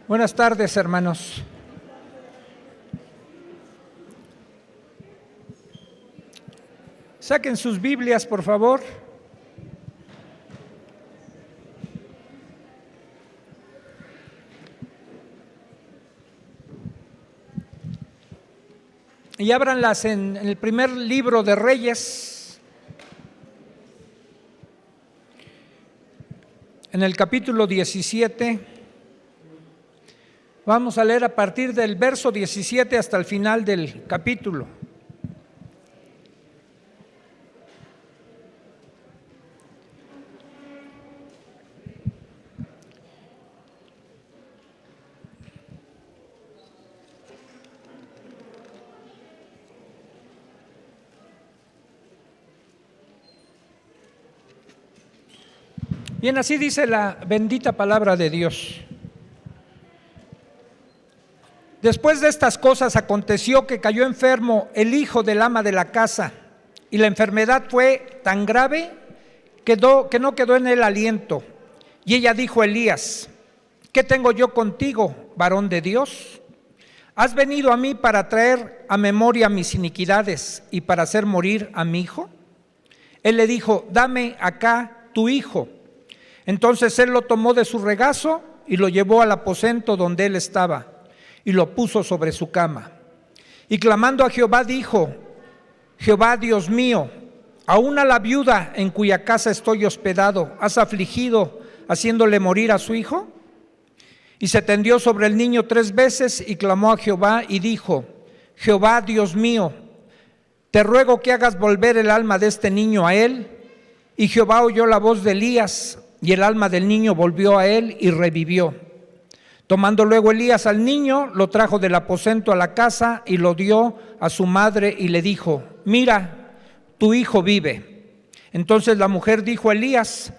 Buenas tardes, hermanos. Saquen sus Biblias, por favor. Y ábranlas en el primer libro de Reyes, en el capítulo 17. Vamos a leer a partir del verso 17 hasta el final del capítulo. Bien, así dice la bendita palabra de Dios. Después de estas cosas aconteció que cayó enfermo el hijo del ama de la casa, y la enfermedad fue tan grave que no quedó en él aliento. Y ella dijo a Elías: ¿qué tengo yo contigo, varón de Dios? ¿Has venido a mí para traer a memoria mis iniquidades y para hacer morir a mi hijo? Él le dijo: dame acá tu hijo. Entonces él lo tomó de su regazo y lo llevó al aposento donde él estaba, y lo puso sobre su cama. Y clamando a Jehová dijo: Jehová Dios mío, aún a la viuda en cuya casa estoy hospedado, ¿has afligido haciéndole morir a su hijo? Y se tendió sobre el niño 3 veces y clamó a Jehová y dijo: Jehová Dios mío, te ruego que hagas volver el alma de este niño a él. Y Jehová oyó la voz de Elías, y el alma del niño volvió a él y revivió. Tomando luego Elías al niño, lo trajo del aposento a la casa y lo dio a su madre y le dijo: mira, tu hijo vive. Entonces la mujer dijo a Elías: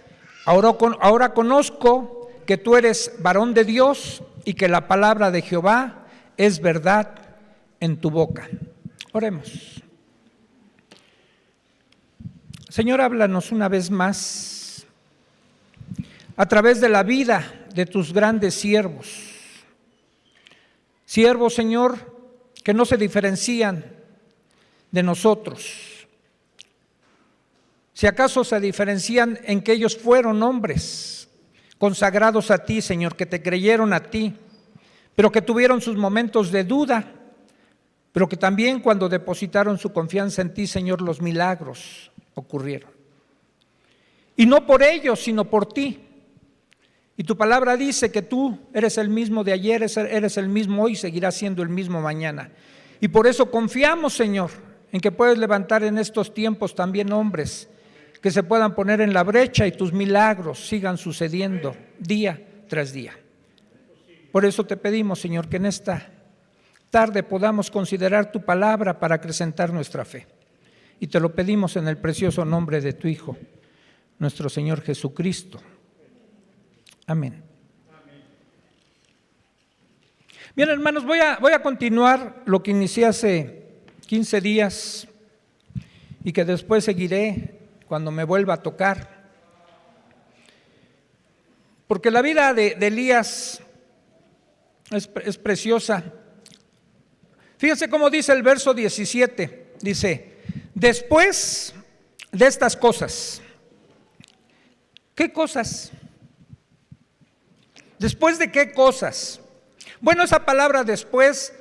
ahora conozco que tú eres varón de Dios y que la palabra de Jehová es verdad en tu boca. Oremos. Señor, háblanos una vez más a través de la vida de tus grandes siervos. Siervos, Señor, que no se diferencian de nosotros. Si acaso se diferencian en que ellos fueron hombres consagrados a ti, Señor, que te creyeron a ti, pero que tuvieron sus momentos de duda, pero que también cuando depositaron su confianza en ti, Señor, los milagros ocurrieron. Y no por ellos, sino por ti. Y tu palabra dice que tú eres el mismo de ayer, eres el mismo hoy, seguirás siendo el mismo mañana. Y por eso confiamos, Señor, en que puedes levantar en estos tiempos también hombres que se puedan poner en la brecha y tus milagros sigan sucediendo día tras día. Por eso te pedimos, Señor, que en esta tarde podamos considerar tu palabra para acrecentar nuestra fe. Y te lo pedimos en el precioso nombre de tu Hijo, nuestro Señor Jesucristo. Amén. Bien, hermanos, voy a continuar lo que inicié hace 15 días y que después seguiré cuando me vuelva a tocar. Porque la vida de Elías es preciosa. Fíjense cómo dice el verso 17. Dice: después de estas cosas. ¿Qué cosas? ¿Después de qué cosas? Bueno, esa palabra después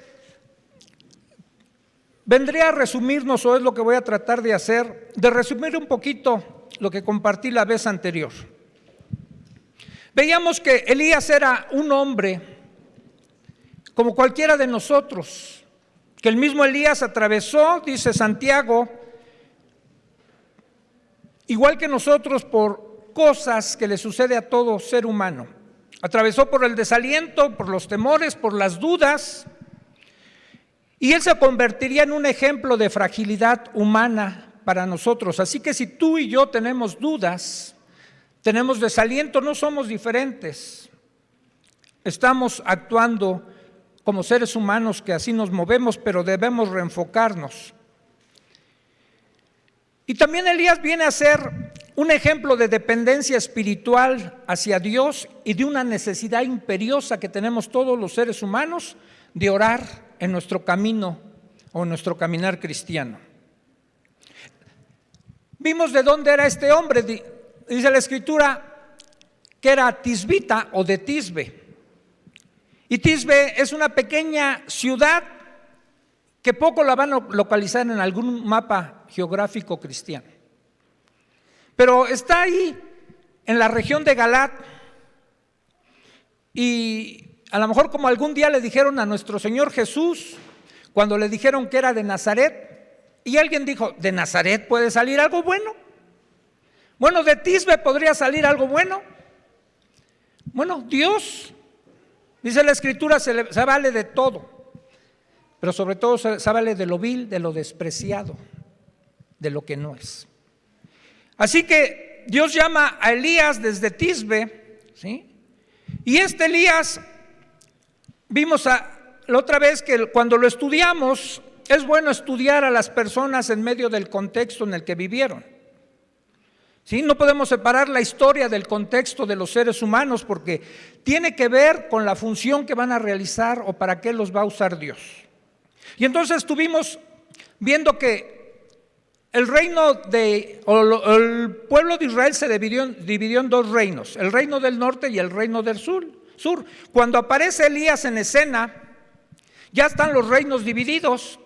vendría a resumirnos, o es lo que voy a tratar de hacer, de resumir un poquito lo que compartí la vez anterior. Veíamos que Elías era un hombre como cualquiera de nosotros, que el mismo Elías atravesó, dice Santiago, igual que nosotros, por cosas que le sucede a todo ser humano. Atravesó por el desaliento, por los temores, por las dudas, y él se convertiría en un ejemplo de fragilidad humana para nosotros. Así que si tú y yo tenemos dudas, tenemos desaliento, no somos diferentes. Estamos actuando como seres humanos que así nos movemos, pero debemos reenfocarnos. Y también Elías viene a ser un ejemplo de dependencia espiritual hacia Dios y de una necesidad imperiosa que tenemos todos los seres humanos de orar en nuestro camino o en nuestro caminar cristiano. Vimos de dónde era este hombre. Dice la Escritura que era tisbita o de Tisbe. Y Tisbe es una pequeña ciudad que poco la van a localizar en algún mapa geográfico cristiano. Pero está ahí en la región de Galat, y a lo mejor como algún día le dijeron a nuestro Señor Jesús, cuando le dijeron que era de Nazaret, y alguien dijo, ¿de Nazaret puede salir algo bueno? Bueno, ¿de Tisbe podría salir algo bueno? Bueno, Dios, dice la Escritura, se vale de todo, pero sobre todo se vale de lo vil, de lo despreciado, de lo que no es. Así que Dios llama a Elías desde Tisbe, ¿sí? Y este Elías, vimos la otra vez que cuando lo estudiamos, es bueno estudiar a las personas en medio del contexto en el que vivieron. ¿Sí? No podemos separar la historia del contexto de los seres humanos, porque tiene que ver con la función que van a realizar o para qué los va a usar Dios. Y entonces estuvimos viendo que el pueblo de Israel se dividió en dos reinos, el reino del norte y el reino del sur. Cuando aparece Elías en escena, ya están los reinos divididos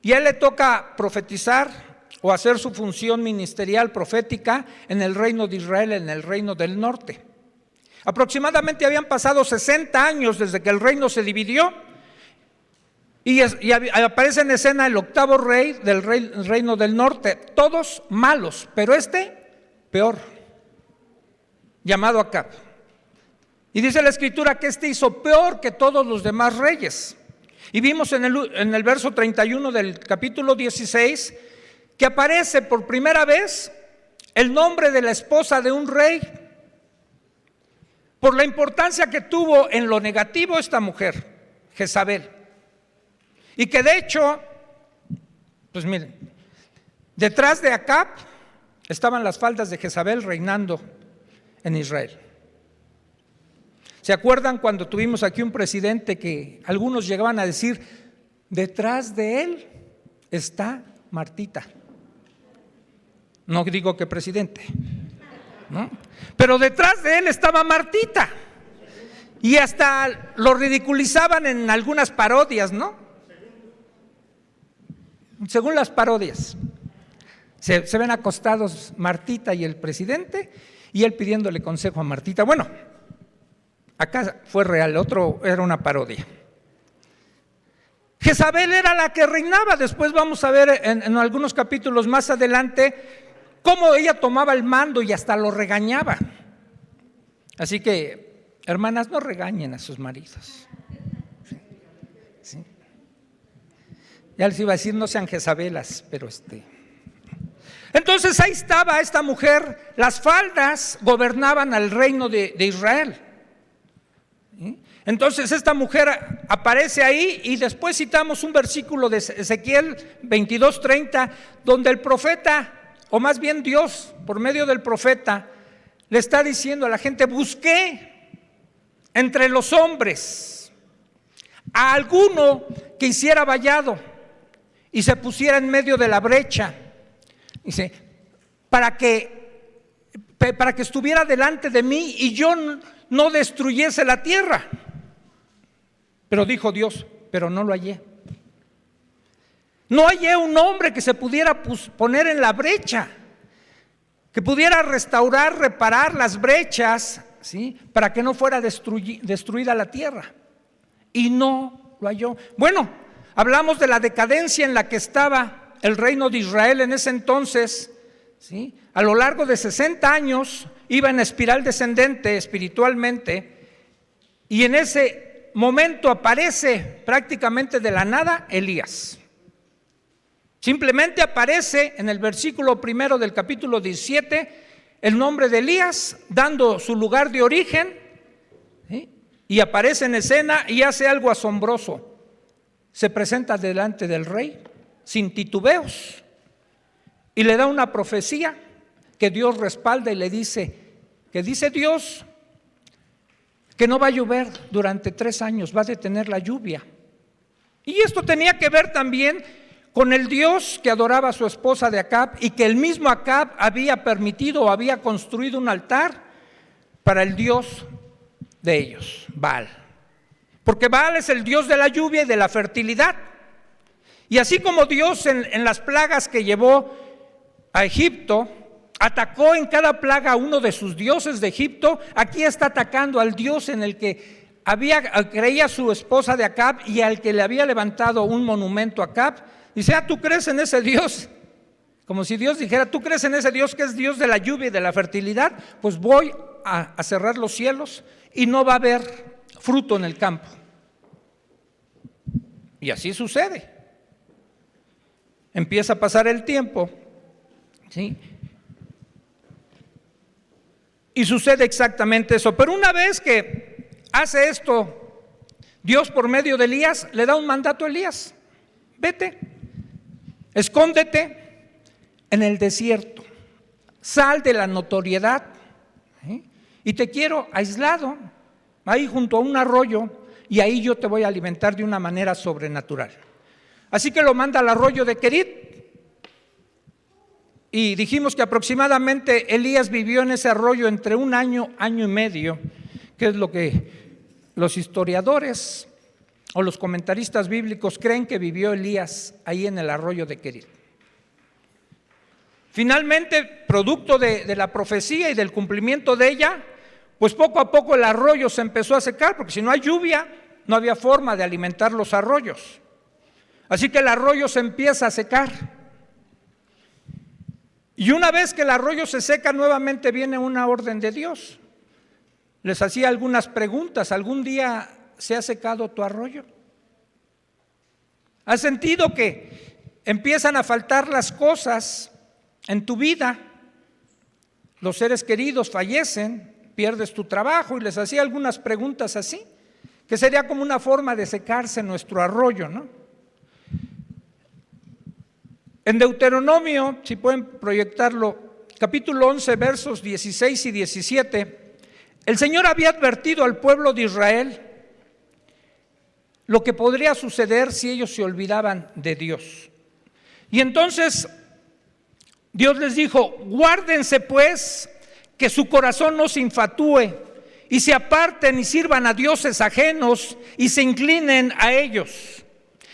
y a él le toca profetizar o hacer su función ministerial profética en el reino de Israel, en el reino del norte. Aproximadamente habían pasado 60 años desde que el reino se dividió. Y aparece en escena el octavo rey del reino del norte, todos malos, pero peor, llamado Acab. Y dice la Escritura que hizo peor que todos los demás reyes. Y vimos en el verso 31 del capítulo 16 que aparece por primera vez el nombre de la esposa de un rey, por la importancia que tuvo en lo negativo esta mujer, Jezabel. Y que de hecho, pues miren, detrás de Acab estaban las faldas de Jezabel reinando en Israel. ¿Se acuerdan cuando tuvimos aquí un presidente que algunos llegaban a decir, detrás de él está Martita? No digo que presidente, ¿no? Pero detrás de él estaba Martita. Y hasta lo ridiculizaban en algunas parodias, ¿no? Según las parodias, se ven acostados Martita y el presidente, y él pidiéndole consejo a Martita. Bueno, acá fue real, otro era una parodia. Jezabel era la que reinaba. Después vamos a ver en algunos capítulos más adelante cómo ella tomaba el mando y hasta lo regañaba. Así que, hermanas, no regañen a sus maridos. ¿Sí? Ya les iba a decir, no sean Jezabelas, pero Entonces ahí estaba esta mujer, las faldas gobernaban al reino de Israel. ¿Sí? Entonces esta mujer aparece ahí, y después citamos un versículo de Ezequiel 22:30, donde el profeta, o más bien Dios, por medio del profeta, le está diciendo a la gente: busqué entre los hombres a alguno que hiciera vallado y se pusiera en medio de la brecha, dice, para que estuviera delante de mí y yo no destruyese la tierra. Pero dijo Dios, pero no lo hallé. No hallé un hombre que se pudiera poner en la brecha, que pudiera restaurar, reparar las brechas, ¿sí?, para que no fuera destruida la tierra. Y no lo halló. Bueno, hablamos de la decadencia en la que estaba el reino de Israel en ese entonces, ¿sí? A lo largo de 60 años iba en espiral descendente espiritualmente, y en ese momento aparece prácticamente de la nada Elías. Simplemente aparece en el versículo 1 del capítulo 17 el nombre de Elías, dando su lugar de origen, ¿sí?, y aparece en escena y hace algo asombroso. Se presenta delante del rey sin titubeos y le da una profecía que Dios respalda y le dice, que dice Dios que no va a llover durante 3 años, va a detener la lluvia. Y esto tenía que ver también con el Dios que adoraba a su esposa de Acab y que el mismo Acab había permitido o había construido un altar para el Dios de ellos, Baal. Porque Baal es el Dios de la lluvia y de la fertilidad. Y así como Dios en las plagas que llevó a Egipto, atacó en cada plaga a uno de sus dioses de Egipto, aquí está atacando al Dios en el que creía su esposa de Acab y al que le había levantado un monumento a Acab. Dice, ¿tú crees en ese Dios? Como si Dios dijera, ¿tú crees en ese Dios que es Dios de la lluvia y de la fertilidad? Pues voy a cerrar los cielos y no va a haber fruto en el campo. Y así sucede. Empieza a pasar el tiempo, ¿sí? Y sucede exactamente eso. Pero una vez que hace esto, Dios por medio de Elías le da un mandato a Elías. Vete, escóndete en el desierto, sal de la notoriedad, ¿sí? Y te quiero aislado, ahí junto a un arroyo, y ahí yo te voy a alimentar de una manera sobrenatural. Así que lo manda al arroyo de Querit. Y dijimos que aproximadamente Elías vivió en ese arroyo entre 1 año, año y medio, que es lo que los historiadores o los comentaristas bíblicos creen que vivió Elías ahí en el arroyo de Querit. Finalmente, producto de la profecía y del cumplimiento de ella, pues poco a poco el arroyo se empezó a secar, porque si no hay lluvia, no había forma de alimentar los arroyos. Así que el arroyo se empieza a secar. Y una vez que el arroyo se seca, nuevamente viene una orden de Dios. Les hacía algunas preguntas. ¿Algún día se ha secado tu arroyo? ¿Has sentido que empiezan a faltar las cosas en tu vida? Los seres queridos fallecen, pierdes tu trabajo, y les hacía algunas preguntas así, que sería como una forma de secarse nuestro arroyo, ¿no? En Deuteronomio, si pueden proyectarlo, capítulo 11, versos 16 y 17, el Señor había advertido al pueblo de Israel lo que podría suceder si ellos se olvidaban de Dios. Y entonces Dios les dijo, guárdense pues que su corazón no se infatúe y se aparten y sirvan a dioses ajenos y se inclinen a ellos.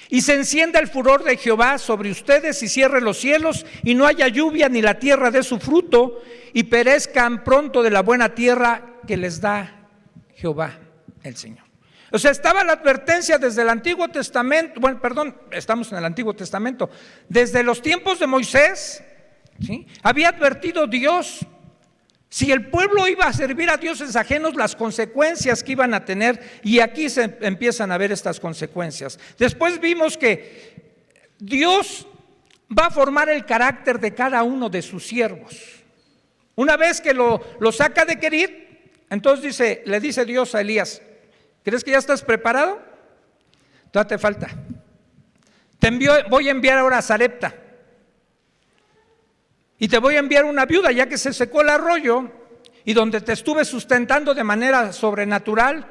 Y se encienda el furor de Jehová sobre ustedes y cierre los cielos y no haya lluvia ni la tierra dé su fruto y perezcan pronto de la buena tierra que les da Jehová el Señor. O sea, estaba la advertencia desde el Antiguo Testamento, estamos en el Antiguo Testamento, desde los tiempos de Moisés, ¿sí? Había advertido Dios. Si el pueblo iba a servir a dioses ajenos, las consecuencias que iban a tener, y aquí se empiezan a ver estas consecuencias. Después vimos que Dios va a formar el carácter de cada uno de sus siervos. Una vez que lo saca de Querit, entonces le dice Dios a Elías, ¿crees que ya estás preparado? Todavía te falta. Voy a enviar ahora a Sarepta. Y te voy a enviar una viuda, ya que se secó el arroyo y donde te estuve sustentando de manera sobrenatural.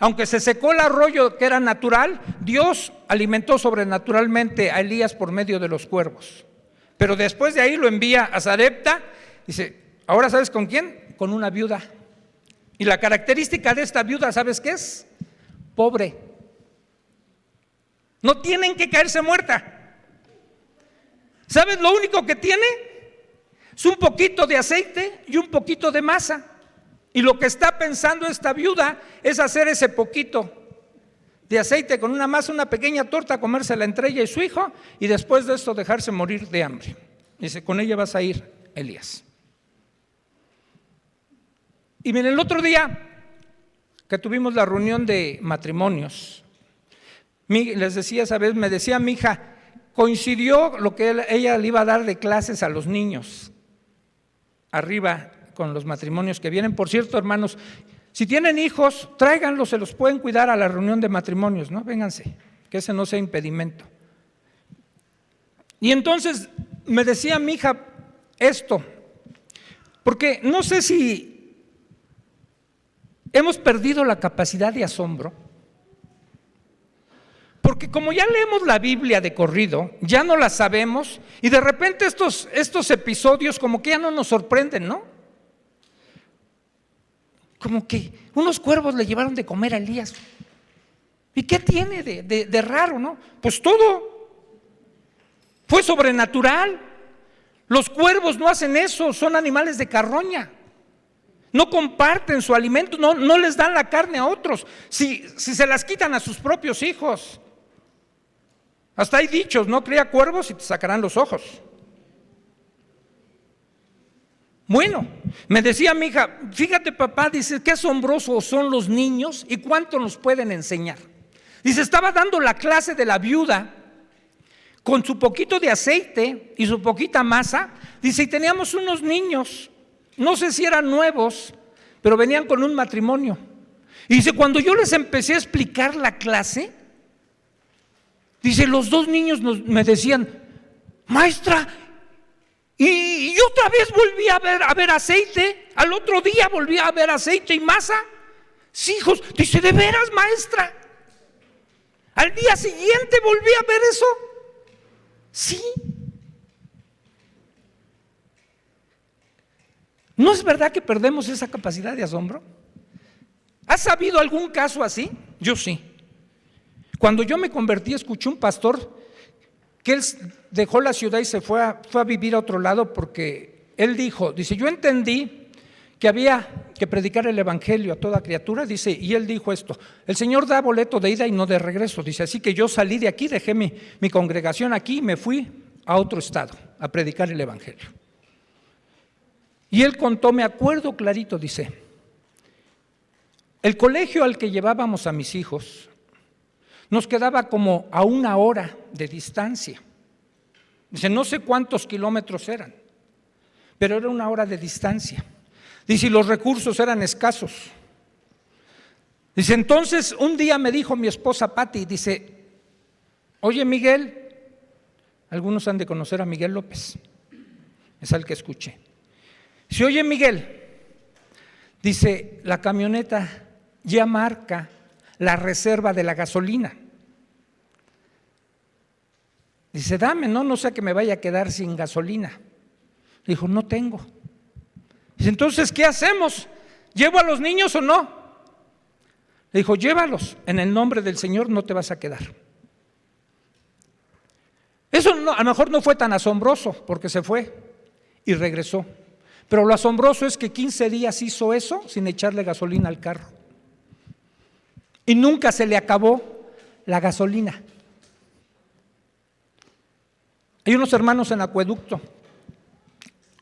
Aunque se secó el arroyo que era natural, Dios alimentó sobrenaturalmente a Elías por medio de los cuervos. Pero después de ahí lo envía a Sarepta. Dice, ¿ahora sabes con quién? Con una viuda. Y la característica de esta viuda, ¿sabes qué es? Pobre. No tienen que caerse muerta. ¿Sabes lo único que tiene? Es un poquito de aceite y un poquito de masa. Y lo que está pensando esta viuda es hacer ese poquito de aceite con una masa, una pequeña torta, comérsela entre ella y su hijo, y después de esto dejarse morir de hambre. Dice, con ella vas a ir, Elías. Y miren, el otro día que tuvimos la reunión de matrimonios, les decía esa vez, me decía mi hija, coincidió lo que ella le iba a dar de clases a los niños arriba con los matrimonios que vienen. Por cierto, hermanos, si tienen hijos, tráiganlos, se los pueden cuidar a la reunión de matrimonios, ¿no? Vénganse, que ese no sea impedimento. Y entonces me decía mi hija esto, Porque no sé si hemos perdido la capacidad de asombro. Porque como ya leemos la Biblia de corrido, ya no la sabemos y de repente estos episodios como que ya no nos sorprenden, ¿no? Como que unos cuervos le llevaron de comer a Elías. ¿Y qué tiene de raro, no? Pues todo fue sobrenatural. Los cuervos no hacen eso, son animales de carroña. No comparten su alimento, no les dan la carne a otros. Si se las quitan a sus propios hijos. Hasta hay dichos, no cría cuervos y te sacarán los ojos. Bueno, me decía mi hija, fíjate papá, dice, qué asombrosos son los niños y cuánto nos pueden enseñar. Dice, estaba dando la clase de la viuda con su poquito de aceite y su poquita masa. Dice, y teníamos unos niños, no sé si eran nuevos, pero venían con un matrimonio. Y dice, cuando yo les empecé a explicar la clase, dice, los dos niños me decían, maestra, y otra vez volví a ver aceite, al otro día volví a ver aceite y masa. Sí, hijos, dice, ¿de veras, maestra? Al día siguiente volví a ver eso. Sí. ¿No es verdad que perdemos esa capacidad de asombro? ¿Has sabido algún caso así? Yo sí. Cuando yo me convertí, escuché un pastor que él dejó la ciudad y se fue a vivir a otro lado porque él dice, yo entendí que había que predicar el evangelio a toda criatura, dice, y él dijo esto, el Señor da boleto de ida y no de regreso, dice, así que yo salí de aquí, dejé mi congregación aquí y me fui a otro estado a predicar el evangelio. Y él contó, me acuerdo clarito, dice, el colegio al que llevábamos a mis hijos nos quedaba como a 1 hora de distancia. Dice, no sé cuántos kilómetros eran, pero era 1 hora de distancia. Dice, y los recursos eran escasos. Dice, entonces un día me dijo mi esposa Pati, dice, oye Miguel, algunos han de conocer a Miguel López, es al que escuché. Dice, oye Miguel, dice, la camioneta ya marca la reserva de la gasolina. Dice, dame, no sea que me vaya a quedar sin gasolina. Dijo, no tengo. Dice, entonces, ¿qué hacemos? ¿Llevo a los niños o no? Le dijo, llévalos, en el nombre del Señor no te vas a quedar. Eso a lo mejor no fue tan asombroso porque se fue y regresó. Pero lo asombroso es que 15 días hizo eso sin echarle gasolina al carro. Y nunca se le acabó la gasolina. Hay unos hermanos en Acueducto,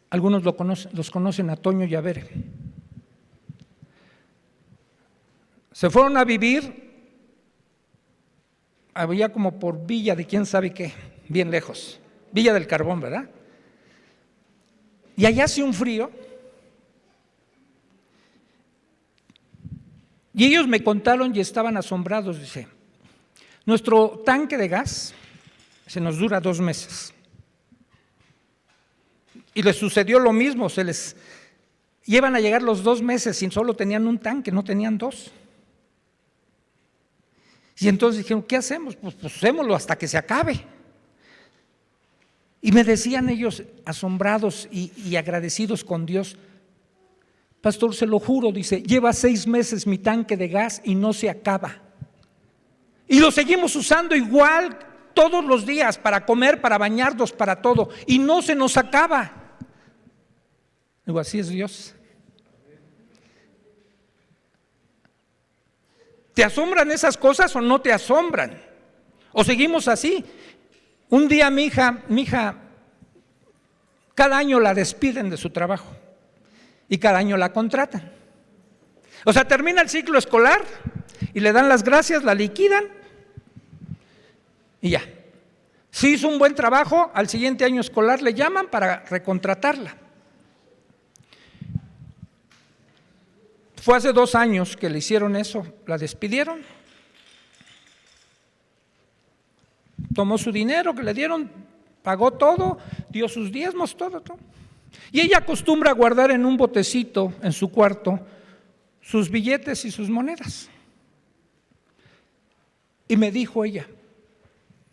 algunos los conocen, a Toño y a Bere. Se fueron a vivir, había como por Villa de quién sabe qué, bien lejos, Villa del Carbón, ¿verdad? Y allá hace un frío. Y ellos me contaron y estaban asombrados, dice, nuestro tanque de gas se nos dura 2 meses. Y les sucedió lo mismo, iban a llegar los 2 meses y solo tenían un tanque, no tenían 2. Y entonces dijeron, ¿qué hacemos? Pues hacémoslo hasta que se acabe. Y me decían ellos, asombrados y agradecidos con Dios, pastor, se lo juro, dice, lleva 6 meses mi tanque de gas y no se acaba. Y lo seguimos usando igual todos los días para comer, para bañarnos, para todo. Y no se nos acaba. Digo, así es Dios. ¿Te asombran esas cosas o no te asombran? ¿O seguimos así? Un día mi hija, cada año la despiden de su trabajo y cada año la contratan. O sea, termina el ciclo escolar y le dan las gracias, la liquidan y ya. Si hizo un buen trabajo, al siguiente año escolar le llaman para recontratarla. Fue hace 2 años que le hicieron eso, la despidieron. Tomó su dinero que le dieron, pagó todo, dio sus diezmos, todo. Y ella acostumbra a guardar en un botecito en su cuarto sus billetes y sus monedas. Y me dijo ella,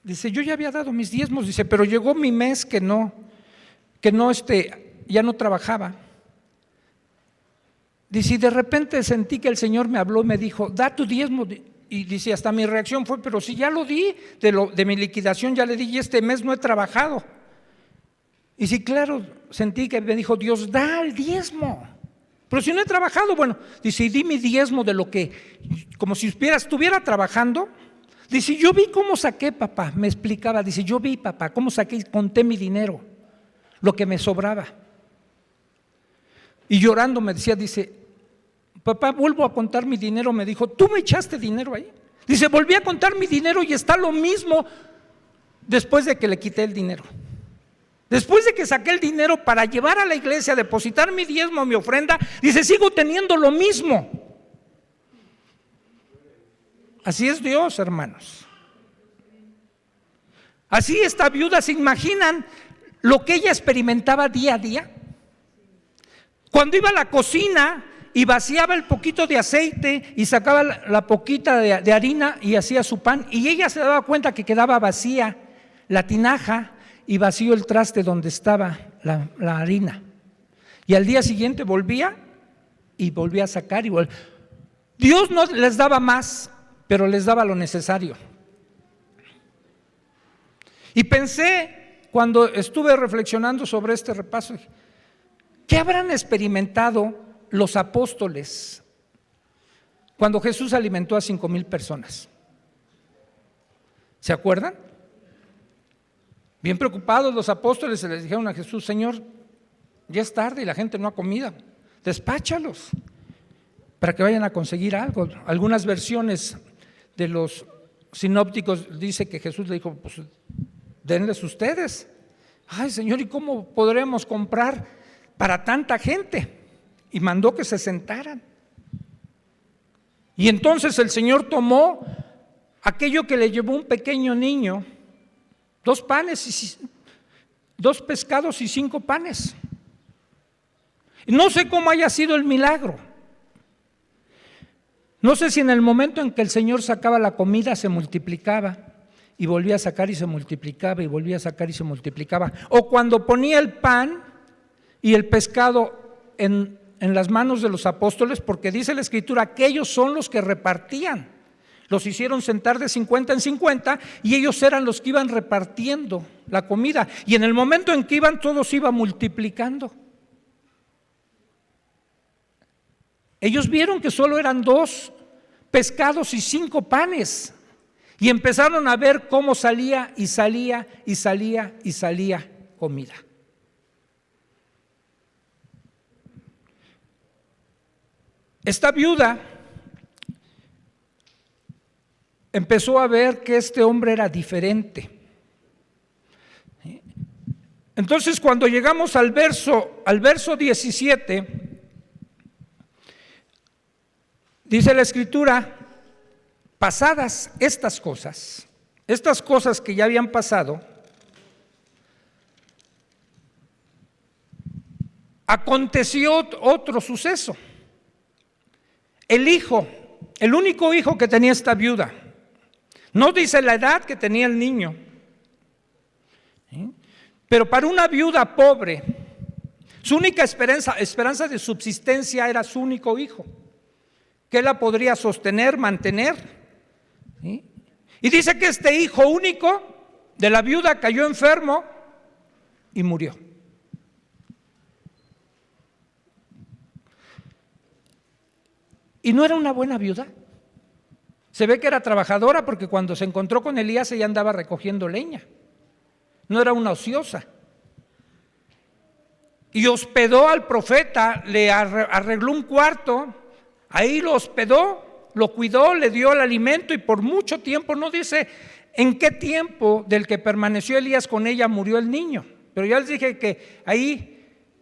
dice, yo ya había dado mis diezmos, dice, pero llegó mi mes que ya no trabajaba. Dice, y de repente sentí que el Señor me habló y me dijo, da tu diezmo. Y dice, hasta mi reacción fue, pero si ya lo di, de mi liquidación ya le di y este mes no he trabajado. Y sí, claro, sentí que me dijo Dios, da el diezmo. Pero si no he trabajado, bueno, dice, y di mi diezmo de lo que, como si estuviera trabajando. Dice, yo vi cómo saqué, papá, me explicaba, dice, yo vi, papá, cómo saqué y conté mi dinero, lo que me sobraba. Y llorando me decía, dice, papá, vuelvo a contar mi dinero, me dijo, ¿tú me echaste dinero ahí? Dice, volví a contar mi dinero y está lo mismo después de que le quité el dinero. Después de que saqué el dinero para llevar a la iglesia, a depositar mi diezmo, mi ofrenda, dice, sigo teniendo lo mismo. Así es Dios, hermanos. Así esta viuda, ¿se imaginan lo que ella experimentaba día a día? Cuando iba a la cocina y vaciaba el poquito de aceite y sacaba la poquita de harina y hacía su pan, y ella se daba cuenta que quedaba vacía la tinaja y vacío el traste donde estaba la harina. Y al día siguiente volvía a sacar. Dios no les daba más, pero les daba lo necesario. Y pensé, cuando estuve reflexionando sobre este repaso, ¿qué habrán experimentado los apóstoles cuando Jesús alimentó a 5,000 personas? ¿Se acuerdan? Bien preocupados los apóstoles, se les dijeron a Jesús, Señor, ya es tarde y la gente no ha comido, despáchalos para que vayan a conseguir algo. Algunas versiones de los sinópticos dice que Jesús le dijo, pues denles ustedes. Ay, Señor, ¿y cómo podremos comprar para tanta gente? Y mandó que se sentaran. Y entonces el Señor tomó aquello que le llevó un pequeño niño, 2 panes, 2 pescados y 5 panes. No sé cómo haya sido el milagro. No sé si en el momento en que el Señor sacaba la comida se multiplicaba y volvía a sacar y se multiplicaba y volvía a sacar y se multiplicaba, o cuando ponía el pan y el pescado en las manos de los apóstoles, porque dice la Escritura que ellos son los que repartían. Los hicieron sentar de 50 en 50 y ellos eran los que iban repartiendo la comida, y en el momento en que iban todos iba multiplicando. Ellos vieron que solo eran 2 pescados y 5 panes y empezaron a ver cómo salía y salía y salía y salía comida. Esta viuda empezó a ver que este hombre era diferente. Entonces, cuando llegamos al verso 17, dice la Escritura, pasadas estas cosas que ya habían pasado, aconteció otro suceso. El único hijo que tenía esta viuda, no dice la edad que tenía el niño, pero para una viuda pobre, su única esperanza de subsistencia era su único hijo, que la podría sostener, mantener. Y dice que este hijo único de la viuda cayó enfermo y murió. Y no era una buena viuda. Se ve que era trabajadora, porque cuando se encontró con Elías ella andaba recogiendo leña. No era una ociosa. Y hospedó al profeta, le arregló un cuarto, ahí lo hospedó, lo cuidó, le dio el alimento, y por mucho tiempo, no dice en qué tiempo del que permaneció Elías con ella murió el niño, pero ya les dije que ahí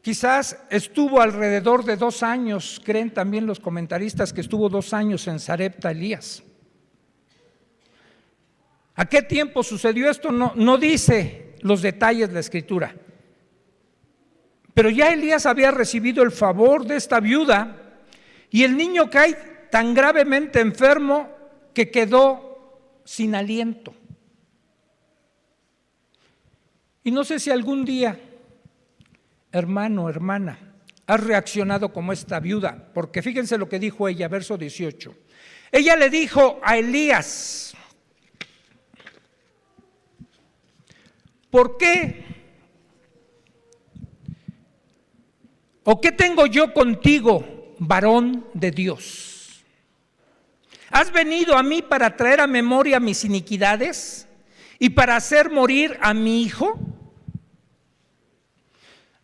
quizás estuvo alrededor de 2 años, creen también los comentaristas que estuvo 2 años en Sarepta Elías. ¿A qué tiempo sucedió esto? No dice los detalles de la Escritura, Pero ya Elías había recibido el favor de esta viuda y el niño cae tan gravemente enfermo que quedó sin aliento. Y no sé si algún día, hermano, hermana, has reaccionado como esta viuda, porque fíjense lo que dijo ella, verso 18. Ella le dijo a Elías: ¿por qué? ¿O qué tengo yo contigo, varón de Dios? ¿Has venido a mí para traer a memoria mis iniquidades y para hacer morir a mi hijo?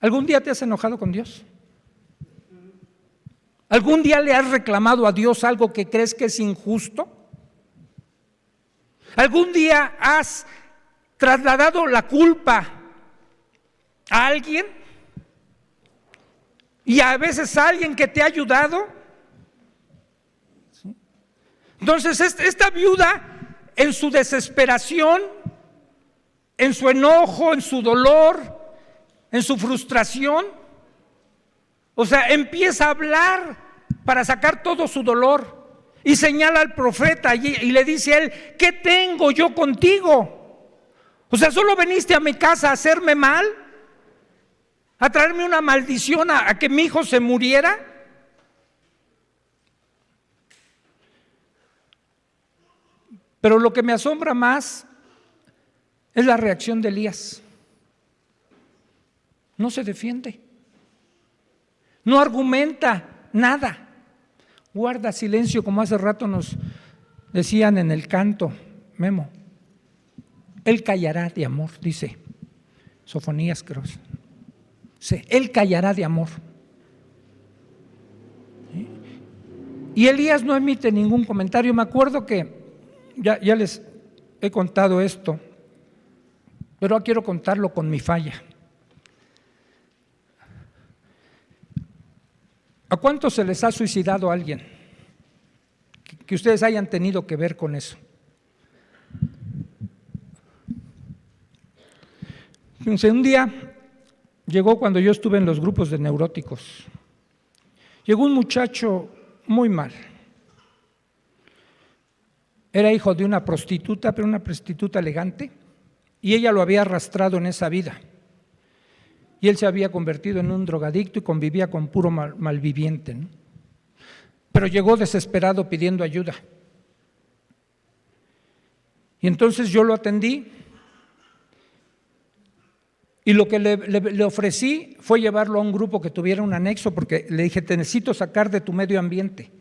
¿Algún día te has enojado con Dios? ¿Algún día le has reclamado a Dios algo que crees que es injusto? ¿Algún día has trasladado la culpa a alguien? Y a veces a alguien que te ha ayudado. Entonces esta viuda, en su desesperación, en su enojo, en su dolor, en su frustración, o sea, empieza a hablar para sacar todo su dolor y señala al profeta y le dice a él: ¿qué tengo yo contigo? O sea, ¿solo viniste a mi casa a hacerme mal? ¿A traerme una maldición, a que mi hijo se muriera? Pero lo que me asombra más es la reacción de Elías. No se defiende, no argumenta nada, guarda silencio, como hace rato nos decían en el canto, Memo. Él callará de amor, dice Sofonías, creo. Sí, él callará de amor. Y Elías no emite ningún comentario. Me acuerdo que ya les he contado esto, pero quiero contarlo con mi falla. ¿A cuántos se les ha suicidado alguien? Que ustedes hayan tenido que ver con eso. Un día llegó, cuando yo estuve en los grupos de neuróticos, llegó un muchacho muy mal. Era hijo de una prostituta, pero una prostituta elegante, y ella lo había arrastrado en esa vida. Y él se había convertido en un drogadicto y convivía con puro malviviente, ¿no? Pero llegó desesperado pidiendo ayuda. Y entonces yo lo atendí y lo que le ofrecí fue llevarlo a un grupo que tuviera un anexo, porque le dije: te necesito sacar de tu medio ambiente.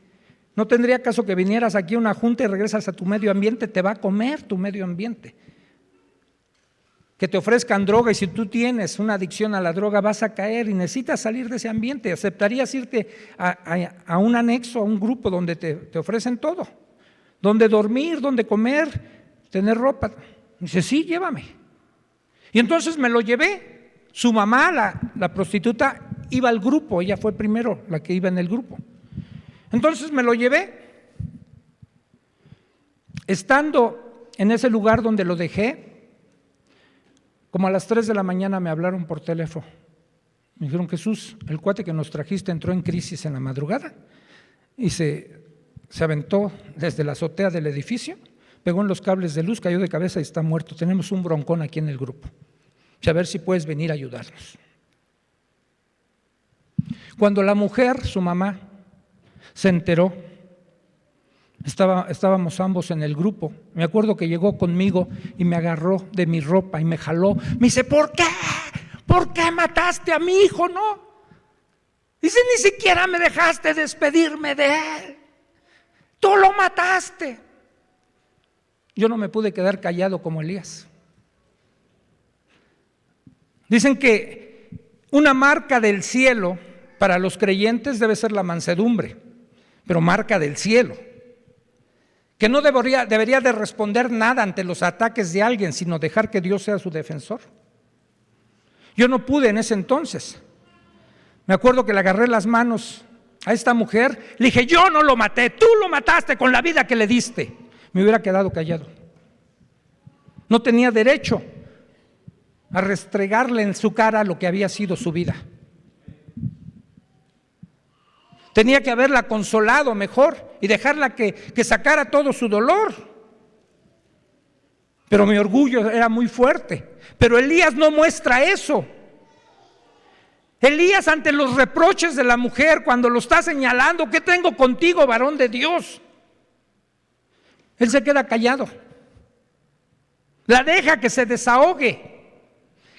No tendría caso que vinieras aquí a una junta y regresas a tu medio ambiente, te va a comer tu medio ambiente. Que te ofrezcan droga, y si tú tienes una adicción a la droga vas a caer y necesitas salir de ese ambiente. ¿Aceptarías irte a un anexo, a un grupo donde te ofrecen todo? Donde dormir, donde comer, tener ropa. Dice: sí, llévame. Y entonces me lo llevé. Su mamá, la prostituta, iba al grupo, ella fue primero la que iba en el grupo. Entonces me lo llevé. Estando en ese lugar donde lo dejé, como a las 3 de la mañana me hablaron por teléfono. Me dijeron: Jesús, el cuate que nos trajiste entró en crisis en la madrugada y se aventó desde la azotea del edificio, pegó en los cables de luz, cayó de cabeza y está muerto. Tenemos un broncón aquí en el grupo. A ver si puedes venir a ayudarnos. Cuando la mujer, su mamá, se enteró, estábamos ambos en el grupo. Me acuerdo que llegó conmigo y me agarró de mi ropa y me jaló. Me dice: ¿por qué? ¿Por qué mataste a mi hijo? No. Dice: ni siquiera me dejaste despedirme de él. Tú lo mataste. Yo no me pude quedar callado como Elías. Dicen que una marca del cielo para los creyentes debe ser la mansedumbre, pero marca del cielo. Que no debería de responder nada ante los ataques de alguien, sino dejar que Dios sea su defensor. Yo no pude en ese entonces. Me acuerdo que le agarré las manos a esta mujer, le dije: yo no lo maté, tú lo mataste con la vida que le diste. Me hubiera quedado callado. No tenía derecho a restregarle en su cara lo que había sido su vida. Tenía que haberla consolado mejor y dejarla que sacara todo su dolor. Pero mi orgullo era muy fuerte. Pero Elías no muestra eso. Elías, ante los reproches de la mujer, cuando lo está señalando, ¿qué tengo contigo, varón de Dios? Él se queda callado. La deja que se desahogue,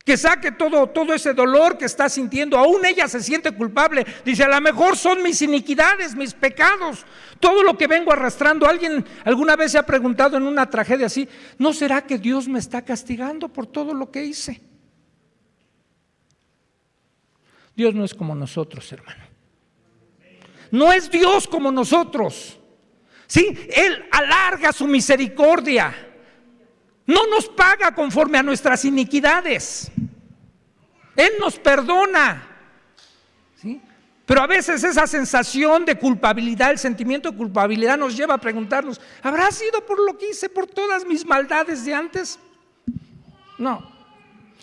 que saque todo ese dolor que está sintiendo. Aún ella se siente culpable. Dice, a lo mejor son mis iniquidades, mis pecados, todo lo que vengo arrastrando. ¿Alguien alguna vez se ha preguntado en una tragedia así, ¿no será que Dios me está castigando por todo lo que hice? Dios no es como nosotros, hermano. No es Dios como nosotros. ¿Sí? Él alarga su misericordia. No nos paga conforme a nuestras iniquidades. Él nos perdona. ¿Sí? Pero a veces esa sensación de culpabilidad, el sentimiento de culpabilidad nos lleva a preguntarnos, ¿habrá sido por lo que hice, por todas mis maldades de antes? No.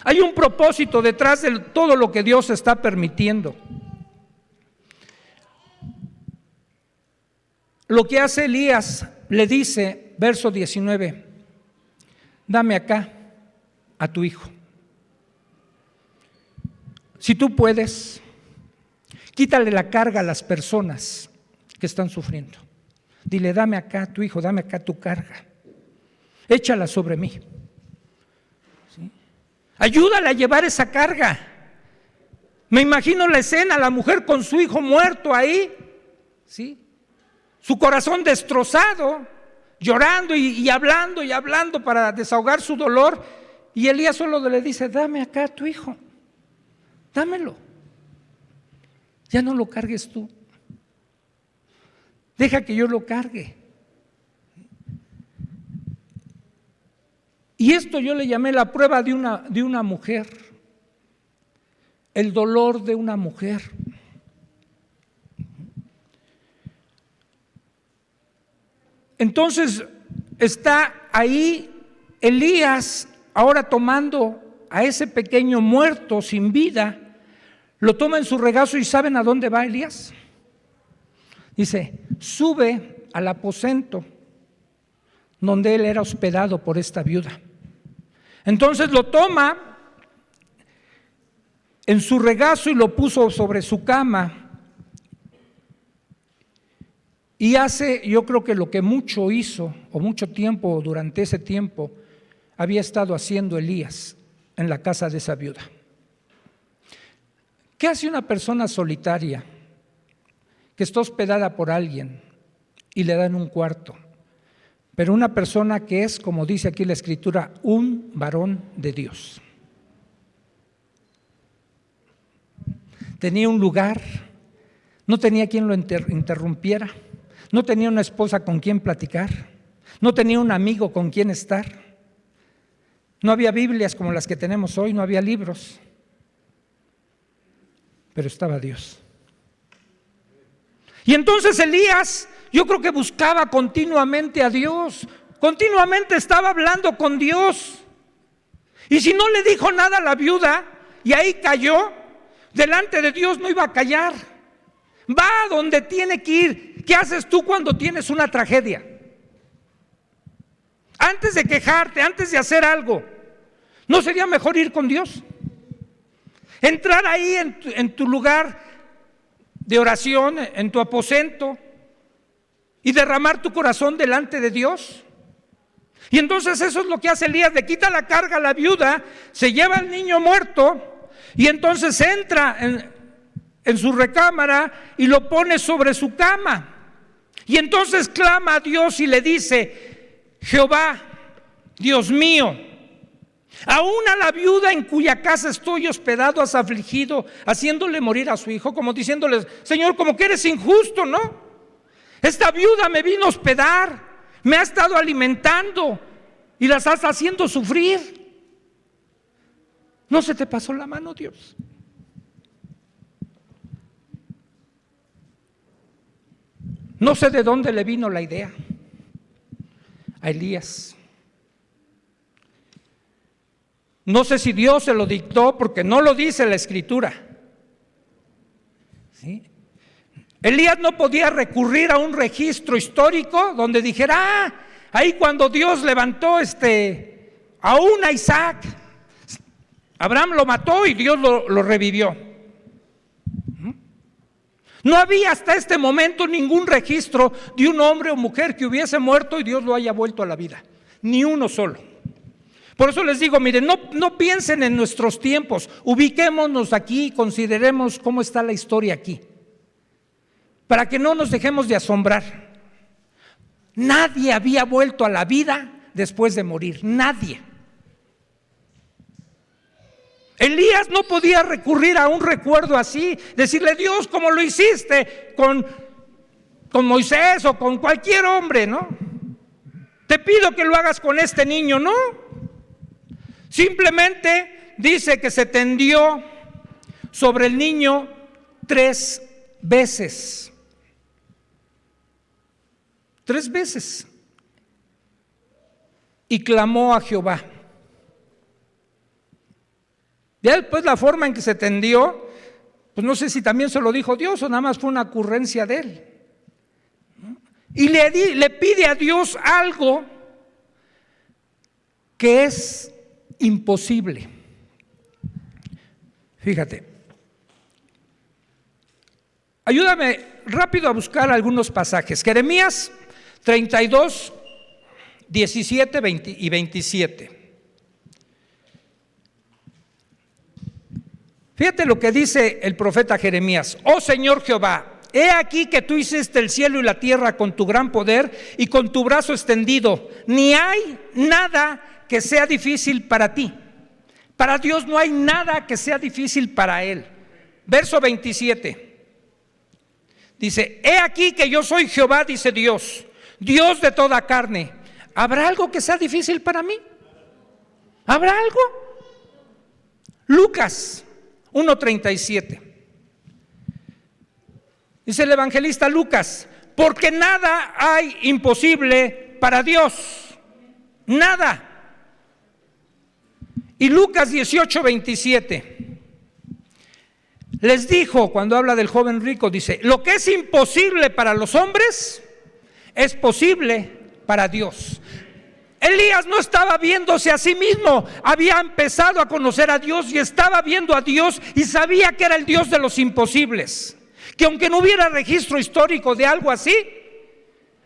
Hay un propósito detrás de todo lo que Dios está permitiendo. Lo que hace Elías, le dice, verso 19, dame acá a tu hijo. Si tú puedes, quítale la carga a las personas que están sufriendo. Dile, dame acá a tu hijo, dame acá tu carga. Échala sobre mí. ¿Sí? Ayúdale a llevar esa carga. Me imagino la escena, la mujer con su hijo muerto ahí, ¿sí? Su corazón destrozado, llorando y hablando para desahogar su dolor. Y Elías solo le dice, dame acá a tu hijo, dámelo. Ya no lo cargues tú. Deja que yo lo cargue. Y esto yo le llamé la prueba de una mujer, el dolor de una mujer. Entonces está ahí Elías ahora tomando a ese pequeño muerto sin vida, lo toma en su regazo y ¿saben a dónde va Elías? Dice, sube al aposento donde él era hospedado por esta viuda. Entonces lo toma en su regazo y lo puso sobre su cama. Y hace, yo creo que lo que mucho hizo, o mucho tiempo, durante ese tiempo, había estado haciendo Elías en la casa de esa viuda. ¿Qué hace una persona solitaria que está hospedada por alguien y le dan un cuarto? Pero una persona que es, como dice aquí la Escritura, un varón de Dios. Tenía un lugar, no tenía quien lo interrumpiera. No tenía una esposa con quien platicar, no tenía un amigo con quien estar, no había Biblias como las que tenemos hoy, no había libros, pero estaba Dios. Y entonces Elías, yo creo que buscaba continuamente a Dios, continuamente estaba hablando con Dios. Y si no le dijo nada a la viuda y ahí cayó, delante de Dios no iba a callar. Va a donde tiene que ir. ¿Qué haces tú cuando tienes una tragedia? Antes de quejarte, antes de hacer algo, ¿no sería mejor ir con Dios? Entrar ahí en tu lugar de oración, en tu aposento, y derramar tu corazón delante de Dios. Y entonces eso es lo que hace Elías, le quita la carga a la viuda, se lleva al niño muerto, y entonces entra en su recámara y lo pone sobre su cama. Y entonces clama a Dios y le dice, Jehová, Dios mío, aún a la viuda en cuya casa estoy hospedado has afligido, haciéndole morir a su hijo, como diciéndole, Señor, como que eres injusto, ¿no? Esta viuda me vino a hospedar, me ha estado alimentando y la estás haciendo sufrir. ¿No se te pasó la mano, Dios? No sé de dónde le vino la idea a Elías. No sé si Dios se lo dictó, porque no lo dice la Escritura. ¿Sí? Elías no podía recurrir a un registro histórico donde dijera, ahí cuando Dios levantó aún a Isaac, Abraham lo mató y Dios lo revivió. No había hasta este momento ningún registro de un hombre o mujer que hubiese muerto y Dios lo haya vuelto a la vida. Ni uno solo. Por eso les digo, miren, no piensen en nuestros tiempos, ubiquémonos aquí y consideremos cómo está la historia aquí, para que no nos dejemos de asombrar. Nadie había vuelto a la vida después de morir, nadie. Elías no podía recurrir a un recuerdo así, decirle, Dios, como lo hiciste con Moisés o con cualquier hombre, ¿no? Te pido que lo hagas con este niño, ¿no? Simplemente dice que se tendió sobre el niño 3 veces. 3 veces. Y clamó a Jehová. Ya después la forma en que se tendió, pues no sé si también se lo dijo Dios o nada más fue una ocurrencia de él. Y le pide a Dios algo que es imposible. Fíjate. Ayúdame rápido a buscar algunos pasajes. Jeremías 32, 17 y 27. Fíjate lo que dice el profeta Jeremías. Oh Señor Jehová, he aquí que tú hiciste el cielo y la tierra con tu gran poder y con tu brazo extendido. Ni hay nada que sea difícil para ti. Para Dios no hay nada que sea difícil para Él. Verso 27. Dice, he aquí que yo soy Jehová, dice Dios, Dios de toda carne. ¿Habrá algo que sea difícil para mí? ¿Habrá algo? Lucas 1:37. Dice el evangelista Lucas, porque nada hay imposible para Dios. Nada. Y Lucas 18:27. Les dijo, cuando habla del joven rico, dice, lo que es imposible para los hombres es posible para Dios. Elías no estaba viéndose a sí mismo, había empezado a conocer a Dios y estaba viendo a Dios y sabía que era el Dios de los imposibles. Que aunque no hubiera registro histórico de algo así,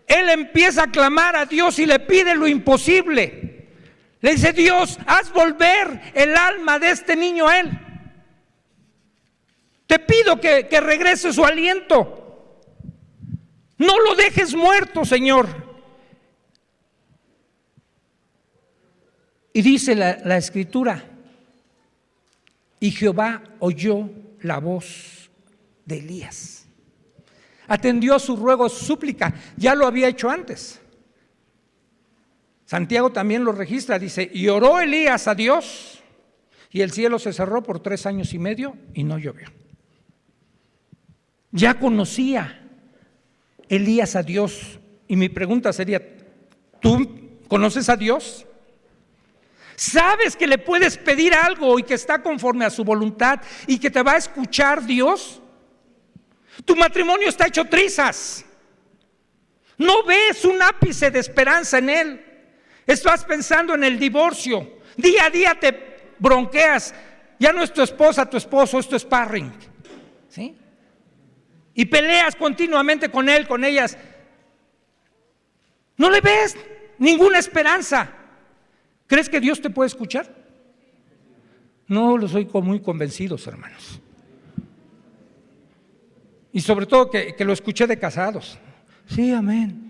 él empieza a clamar a Dios y le pide lo imposible. Le dice, Dios, haz volver el alma de este niño a él. Te pido que regrese su aliento. No lo dejes muerto, Señor. Y dice la escritura, y Jehová oyó la voz de Elías. Atendió a su ruego, a su súplica. Ya lo había hecho antes. Santiago también lo registra, dice, y oró Elías a Dios, y el cielo se cerró por 3 años y medio y no llovió. Ya conocía Elías a Dios. Y mi pregunta sería, ¿tú conoces a Dios? ¿Sabes que le puedes pedir algo y que está conforme a su voluntad y que te va a escuchar Dios? Tu matrimonio está hecho trizas. No ves un ápice de esperanza en él. Estás pensando en el divorcio. Día a día te bronqueas. Ya no es tu esposa, tu esposo, es tu sparring. ¿Sí? Y peleas continuamente con él, con ellas. No le ves ninguna esperanza. ¿Crees que Dios te puede escuchar? No lo soy muy convencidos, hermanos. Y sobre todo que lo escuché de casados. Sí, amén.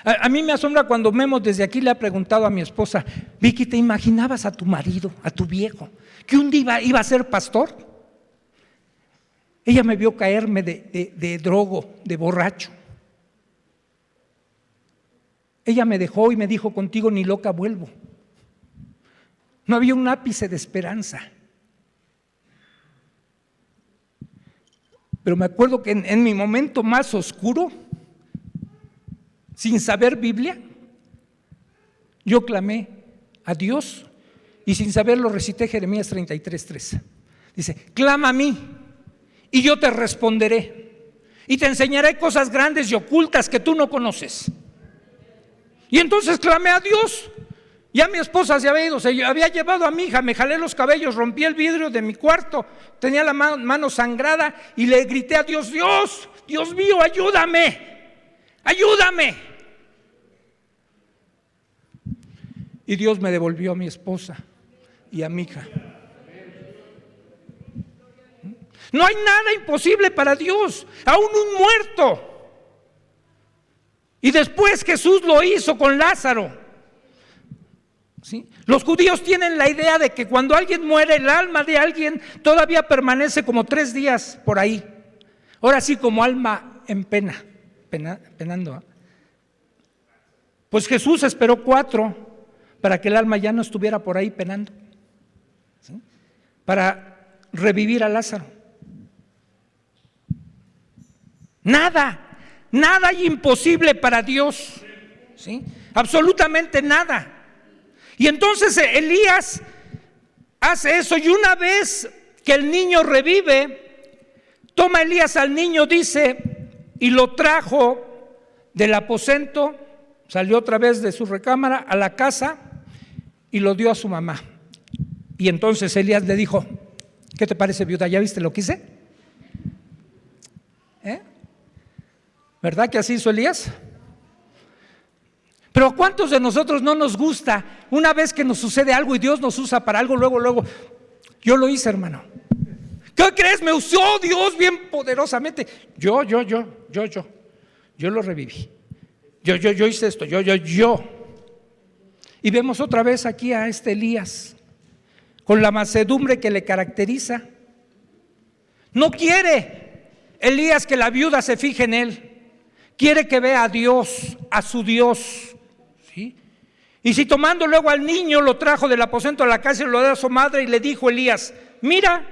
A mí me asombra cuando Memo desde aquí le ha preguntado a mi esposa, Vicky, ¿te imaginabas a tu marido, a tu viejo, que un día iba a ser pastor? Ella me vio caerme de drogo, de borracho. Ella me dejó y me dijo, contigo ni loca vuelvo. No había un ápice de esperanza. Pero me acuerdo que en mi momento más oscuro, sin saber Biblia, yo clamé a Dios y sin saberlo recité Jeremías 33:3. Dice, clama a mí y yo te responderé y te enseñaré cosas grandes y ocultas que tú no conoces. Y entonces clamé a Dios. Ya mi esposa se había ido, se había llevado a mi hija, me jalé los cabellos, rompí el vidrio de mi cuarto, tenía la mano sangrada y le grité a Dios, Dios mío, ayúdame, ayúdame. Y Dios me devolvió a mi esposa y a mi hija. No hay nada imposible para Dios, aún un muerto. Y después Jesús lo hizo con Lázaro. ¿Sí? Los judíos tienen la idea de que cuando alguien muere, el alma de alguien todavía permanece como 3 días por ahí. Ahora sí, como alma en penando. Pues Jesús esperó 4 para que el alma ya no estuviera por ahí penando, ¿sí? Para revivir a Lázaro. Nada hay imposible para Dios, ¿sí? Absolutamente nada. Y entonces Elías hace eso, y una vez que el niño revive, toma Elías al niño, dice, y lo trajo del aposento, salió otra vez de su recámara a la casa y lo dio a su mamá. Y entonces Elías le dijo, ¿qué te parece, viuda? ¿Ya viste lo que hice? ¿Verdad que así hizo Elías? Pero ¿a cuántos de nosotros no nos gusta una vez que nos sucede algo y Dios nos usa para algo, luego? Yo lo hice, hermano. ¿Qué crees? Me usó Dios bien poderosamente. Yo lo reviví. Yo hice esto, yo. Y vemos otra vez aquí a este Elías, con la mansedumbre que le caracteriza. No quiere Elías que la viuda se fije en él. Quiere que vea a Dios, a su Dios, ¿sí? Y si tomando luego al niño lo trajo del aposento a la casa y lo dio a su madre, y le dijo Elías, mira,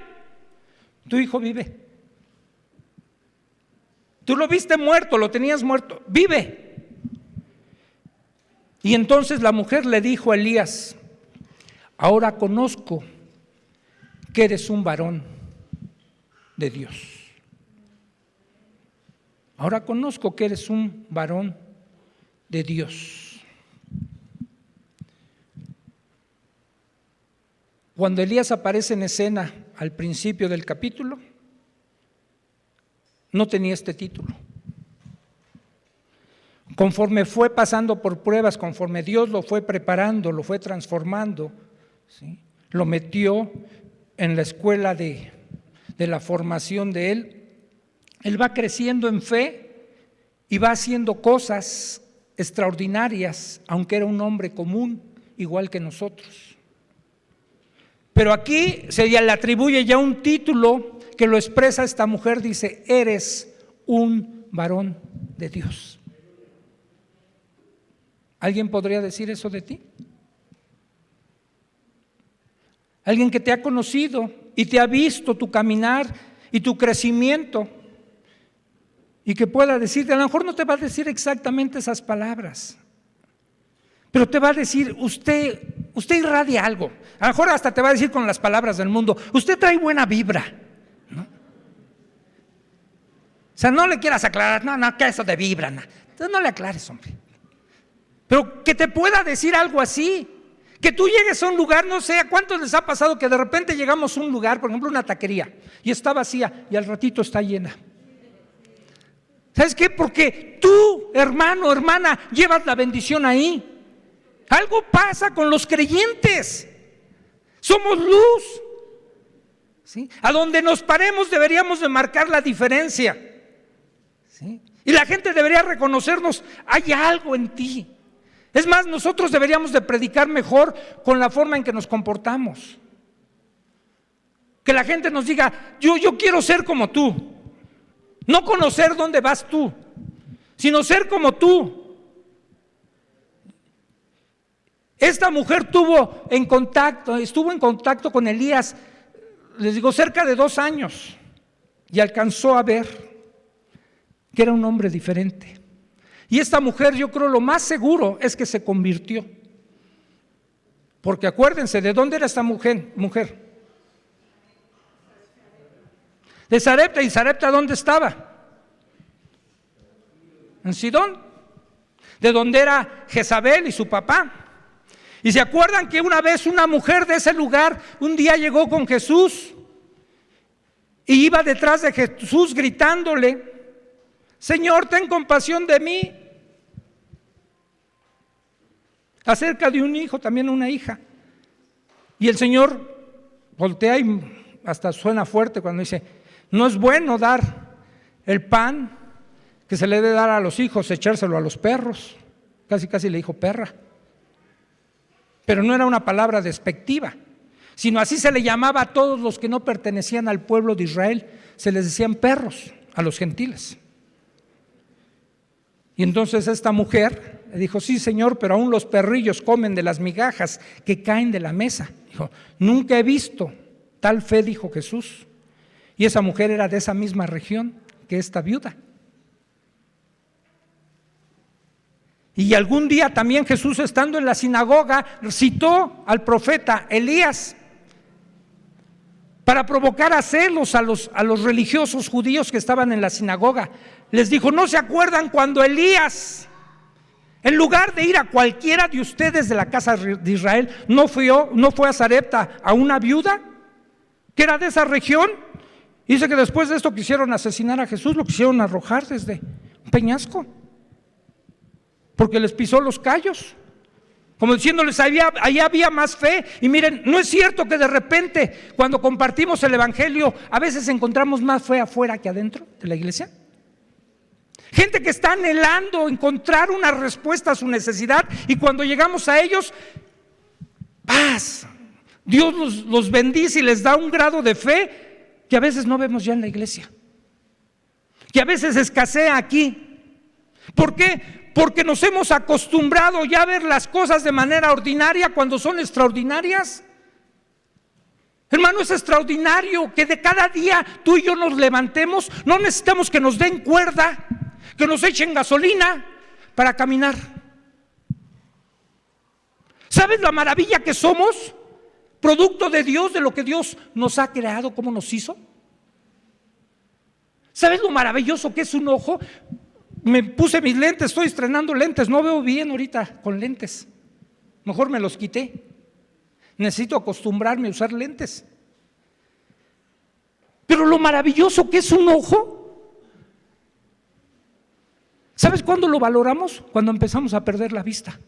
tu hijo vive. Tú lo viste muerto, lo tenías muerto, vive. Y entonces la mujer le dijo a Elías, ahora conozco que eres un varón de Dios. Ahora conozco que eres un varón de Dios. Cuando Elías aparece en escena al principio del capítulo, no tenía este título. Conforme fue pasando por pruebas, conforme Dios lo fue preparando, lo fue transformando, ¿sí? Lo metió en la escuela de la formación de él va creciendo en fe y va haciendo cosas extraordinarias, aunque era un hombre común, igual que nosotros. Pero aquí se le atribuye ya un título que lo expresa esta mujer, dice, eres un varón de Dios. ¿Alguien podría decir eso de ti? Alguien que te ha conocido y te ha visto tu caminar y tu crecimiento, y que pueda decirte, a lo mejor no te va a decir exactamente esas palabras, pero te va a decir, usted irradia algo. A lo mejor hasta te va a decir con las palabras del mundo, usted trae buena vibra, ¿no? O sea, no le quieras aclarar, no, que eso de vibra, no. Entonces no le aclares, hombre. Pero que te pueda decir algo así, que tú llegues a un lugar, no sé, ¿a cuántos les ha pasado que de repente llegamos a un lugar, por ejemplo una taquería, y está vacía y al ratito está llena? ¿Sabes qué? Porque tú, hermano, hermana, llevas la bendición ahí. Algo pasa con los creyentes. Somos luz, ¿sí? A donde nos paremos deberíamos de marcar la diferencia, ¿sí? Y la gente debería reconocernos, hay algo en ti. Es más, nosotros deberíamos de predicar mejor con la forma en que nos comportamos. Que la gente nos diga, yo quiero ser como tú. No conocer dónde vas tú, sino ser como tú. Esta mujer estuvo en contacto con Elías, les digo, cerca de 2 años, y alcanzó a ver que era un hombre diferente. Y esta mujer, yo creo, lo más seguro es que se convirtió. Porque acuérdense, ¿de dónde era esta mujer? de Sarepta. ¿Y Sarepta dónde estaba? En Sidón, de donde era Jezabel y su papá. Y se acuerdan que una vez una mujer de ese lugar un día llegó con Jesús y iba detrás de Jesús gritándole: Señor, ten compasión de mí. Acerca de un hijo, también una hija. Y el Señor voltea y hasta suena fuerte cuando dice: no es bueno dar el pan que se le debe dar a los hijos, echárselo a los perros. Casi le dijo perra. Pero no era una palabra despectiva, sino así se le llamaba a todos los que no pertenecían al pueblo de Israel. Se les decían perros a los gentiles. Y entonces esta mujer le dijo: sí, Señor, pero aún los perrillos comen de las migajas que caen de la mesa. Dijo: nunca he visto tal fe, dijo Jesús. Y esa mujer era de esa misma región que esta viuda. Y algún día también Jesús, estando en la sinagoga, citó al profeta Elías para provocar a celos a los religiosos judíos que estaban en la sinagoga. Les dijo: ¿no se acuerdan cuando Elías, en lugar de ir a cualquiera de ustedes de la casa de Israel, no fue a Sarepta, a una viuda que era de esa región? Dice que después de esto quisieron asesinar a Jesús, lo quisieron arrojar desde un peñasco, porque les pisó los callos, como diciéndoles: ahí había más fe. Y miren, no es cierto que de repente cuando compartimos el evangelio a veces encontramos más fe afuera que adentro de la iglesia. Gente que está anhelando encontrar una respuesta a su necesidad, y cuando llegamos a ellos, paz, Dios los bendice y les da un grado de fe que a veces no vemos ya en la iglesia, que a veces escasea aquí. ¿Por qué? Porque nos hemos acostumbrado ya a ver las cosas de manera ordinaria cuando son extraordinarias. Hermano, es extraordinario que de cada día tú y yo nos levantemos. No necesitamos que nos den cuerda, que nos echen gasolina para caminar. ¿Sabes la maravilla que somos? Producto de Dios, de lo que Dios nos ha creado, cómo nos hizo. ¿Sabes lo maravilloso que es un ojo? Me puse mis lentes, estoy estrenando lentes, no veo bien ahorita con lentes. Mejor me los quité. Necesito acostumbrarme a usar lentes. Pero lo maravilloso que es un ojo, ¿sabes cuándo lo valoramos? Cuando empezamos a perder la vista.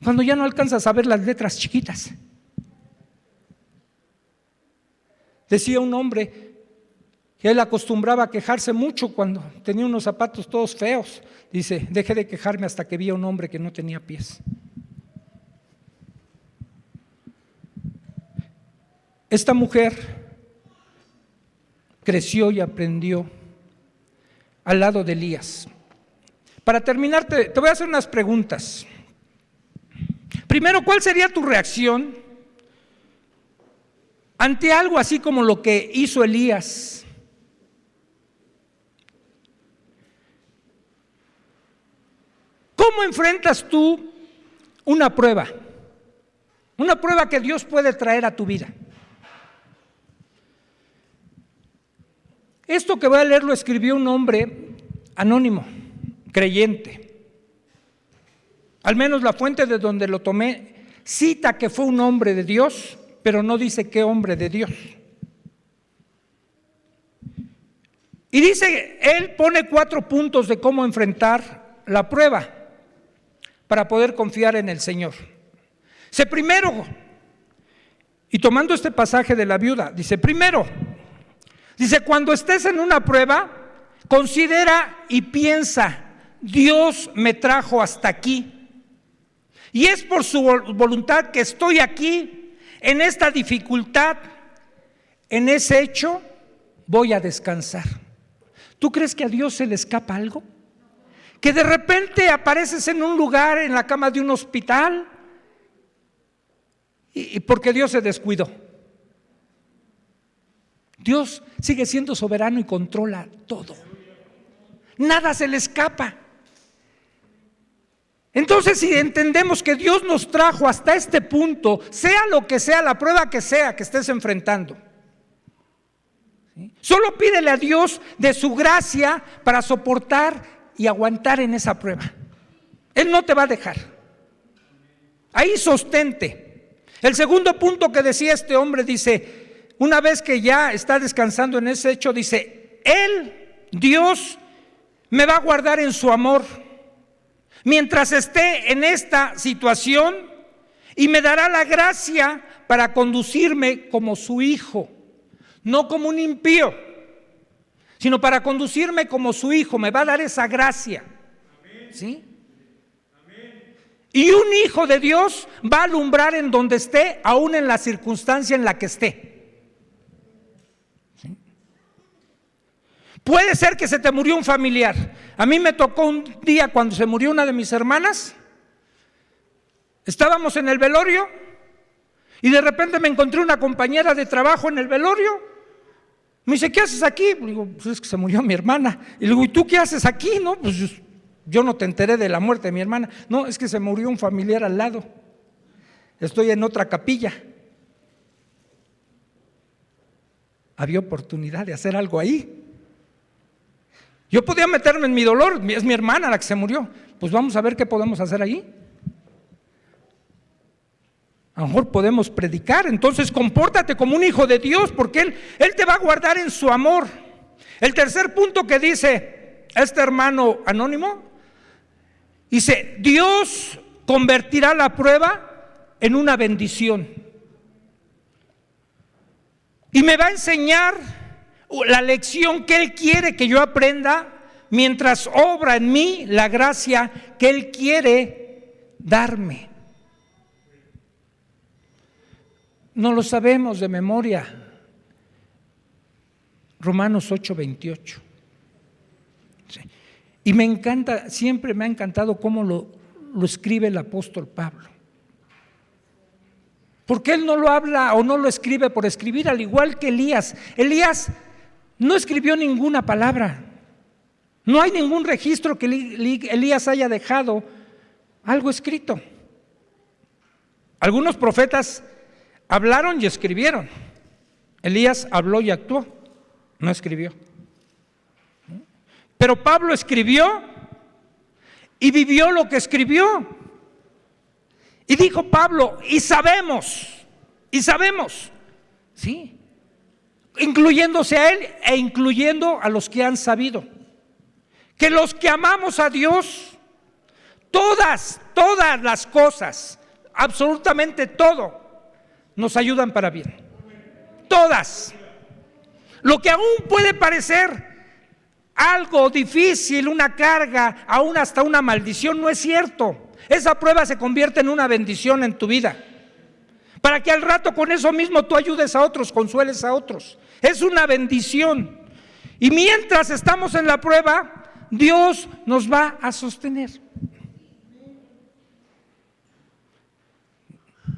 Cuando ya no alcanzas a ver las letras chiquitas. Decía un hombre que él acostumbraba a quejarse mucho cuando tenía unos zapatos todos feos. Dice: dejé de quejarme hasta que vi a un hombre que no tenía pies. Esta mujer creció y aprendió al lado de Elías. Para terminar, te voy a hacer unas preguntas. Primero, ¿cuál sería tu reacción ante algo así como lo que hizo Elías? ¿Cómo enfrentas tú una prueba? Una prueba que Dios puede traer a tu vida. Esto que voy a leer lo escribió un hombre anónimo, creyente. Al menos la fuente de donde lo tomé cita que fue un hombre de Dios, pero no dice qué hombre de Dios. Y dice, él pone 4 puntos de cómo enfrentar la prueba para poder confiar en el Señor. Dice: primero, y tomando este pasaje de la viuda, dice: primero, dice, cuando estés en una prueba, considera y piensa: Dios me trajo hasta aquí, y es por su voluntad que estoy aquí, en esta dificultad, en ese hecho, voy a descansar. ¿Tú crees que a Dios se le escapa algo? Que de repente apareces en un lugar, en la cama de un hospital, y porque Dios se descuidó. Dios sigue siendo soberano y controla todo. Nada se le escapa. Entonces, si entendemos que Dios nos trajo hasta este punto, sea lo que sea, la prueba que sea que estés enfrentando, ¿Sí? Solo pídele a Dios de su gracia para soportar y aguantar en esa prueba. Él no te va a dejar. Ahí sostente. El segundo punto que decía este hombre, dice, una vez que ya está descansando en ese hecho, dice, Dios, me va a guardar en su amor mientras esté en esta situación y me dará la gracia para conducirme como su hijo, no como un impío, sino para conducirme como su hijo. Me va a dar esa gracia. ¿Sí? Y un hijo de Dios va a alumbrar en donde esté, aún en la circunstancia en la que esté. ¿Sí? Puede ser que se te murió un familiar. A mí me tocó un día cuando se murió una de mis hermanas. Estábamos en el velorio y de repente me encontré una compañera de trabajo en el velorio. Me dice, ¿qué haces aquí? Le digo, pues es que se murió mi hermana. Y le digo, ¿y tú qué haces aquí? No, pues yo no te enteré de la muerte de mi hermana. No, es que se murió un familiar al lado. Estoy en otra capilla. Había oportunidad de hacer algo ahí. Yo podía meterme en mi dolor, es mi hermana la que se murió. Pues vamos a ver qué podemos hacer ahí. A lo mejor podemos predicar. Entonces compórtate como un hijo de Dios, porque Él te va a guardar en su amor. El tercer punto que dice este hermano anónimo, dice, Dios convertirá la prueba en una bendición y me va a enseñar la lección que Él quiere que yo aprenda mientras obra en mí la gracia que Él quiere darme. No lo sabemos de memoria. Romanos 8:28. Sí. Y me encanta, siempre me ha encantado cómo lo escribe el apóstol Pablo. Porque él no lo habla o no lo escribe por escribir, al igual que Elías. Elías no escribió ninguna palabra. No hay ningún registro que Elías haya dejado algo escrito. Algunos profetas hablaron y escribieron. Elías habló y actuó, no escribió. Pero Pablo escribió y vivió lo que escribió. Y dijo Pablo, y sabemos, ¿sí? Incluyéndose a él e incluyendo a los que han sabido, que los que amamos a Dios, todas las cosas, absolutamente todo, nos ayudan para bien. Todas. Lo que aún puede parecer algo difícil, una carga, aún hasta una maldición, no es cierto. Esa prueba se convierte en una bendición en tu vida, para que al rato con eso mismo tú ayudes a otros, consueles a otros. Es una bendición. Y mientras estamos en la prueba, Dios nos va a sostener.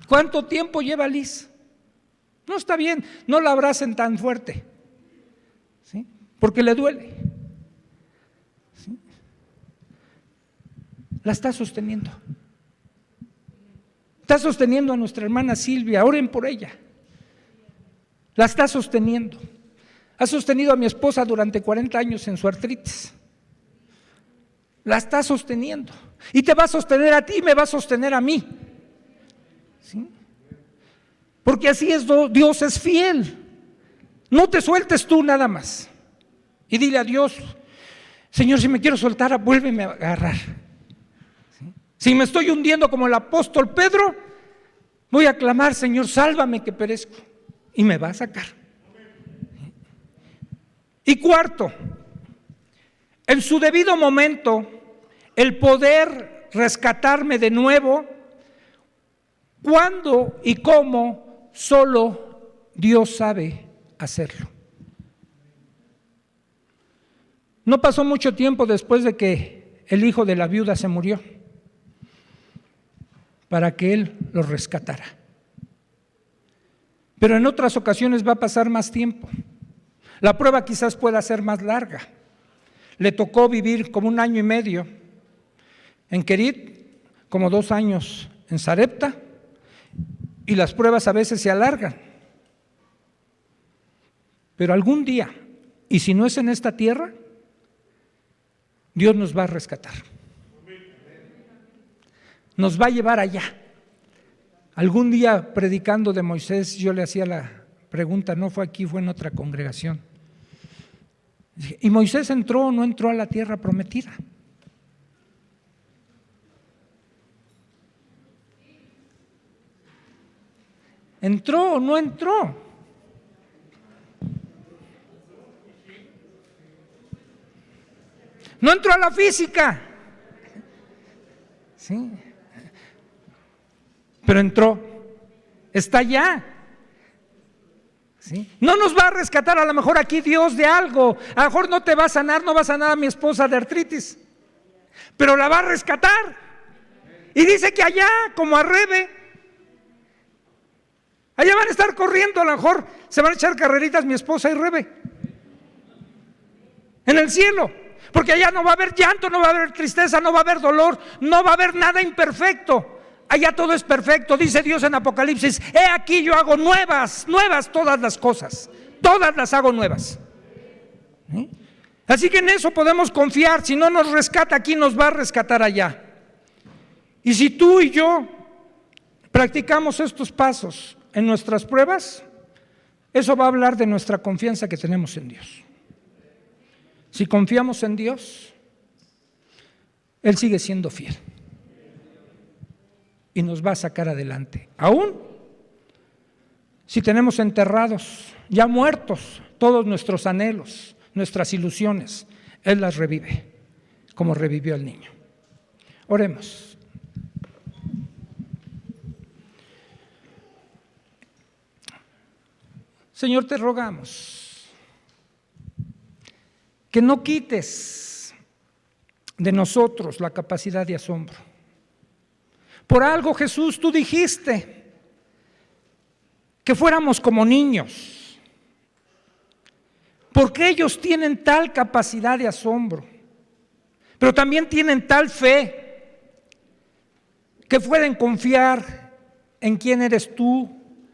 ¿Cuánto tiempo lleva Liz? No está bien, no la abracen tan fuerte, ¿sí? Porque le duele, ¿sí? La está sosteniendo. Está sosteniendo a nuestra hermana Silvia, oren por ella. La está sosteniendo. Ha sostenido a mi esposa durante 40 años en su artritis. La está sosteniendo. Y te va a sostener a ti y me va a sostener a mí. ¿Sí? Porque así es, Dios es fiel. No te sueltes tú nada más. Y dile a Dios, Señor, si me quiero soltar, vuélveme a agarrar. ¿Sí? Si me estoy hundiendo como el apóstol Pedro, voy a clamar, Señor, sálvame que perezco. Y me va a sacar. Y cuarto, en su debido momento, el poder rescatarme de nuevo, cuándo y cómo, solo Dios sabe hacerlo. No pasó mucho tiempo después de que el hijo de la viuda se murió para que Él lo rescatara. Pero en otras ocasiones va a pasar más tiempo. La prueba quizás pueda ser más larga. Le tocó vivir como 1 año y medio en Querit, como 2 años en Sarepta, y las pruebas a veces se alargan. Pero algún día, y si no es en esta tierra, Dios nos va a rescatar. Nos va a llevar allá. Algún día, predicando de Moisés, yo le hacía la pregunta, no fue aquí, fue en otra congregación. ¿Y Moisés entró o no entró a la tierra prometida? ¿Entró o no entró? No entró a la física, ¿sí? Pero entró, está allá, ¿sí? No nos va a rescatar a lo mejor aquí Dios de algo, a lo mejor no te va a sanar, no va a sanar a mi esposa de artritis, pero la va a rescatar. Y dice que allá, como a Rebe, allá van a estar corriendo, a lo mejor se van a echar carreritas mi esposa y Rebe, en el cielo, porque allá no va a haber llanto, no va a haber tristeza, no va a haber dolor, no va a haber nada imperfecto. Allá todo es perfecto, dice Dios en Apocalipsis, he aquí yo hago nuevas todas las cosas, todas las hago nuevas. ¿Sí? Así que en eso podemos confiar, si no nos rescata aquí, nos va a rescatar allá. Y si tú y yo practicamos estos pasos en nuestras pruebas, eso va a hablar de nuestra confianza que tenemos en Dios. Si confiamos en Dios, Él sigue siendo fiel y nos va a sacar adelante. Aún si tenemos enterrados, ya muertos, todos nuestros anhelos, nuestras ilusiones, Él las revive, como revivió al niño. Oremos. Señor, te rogamos que no quites de nosotros la capacidad de asombro. Por algo, Jesús, tú dijiste que fuéramos como niños, porque ellos tienen tal capacidad de asombro, pero también tienen tal fe que pueden confiar en quién eres tú,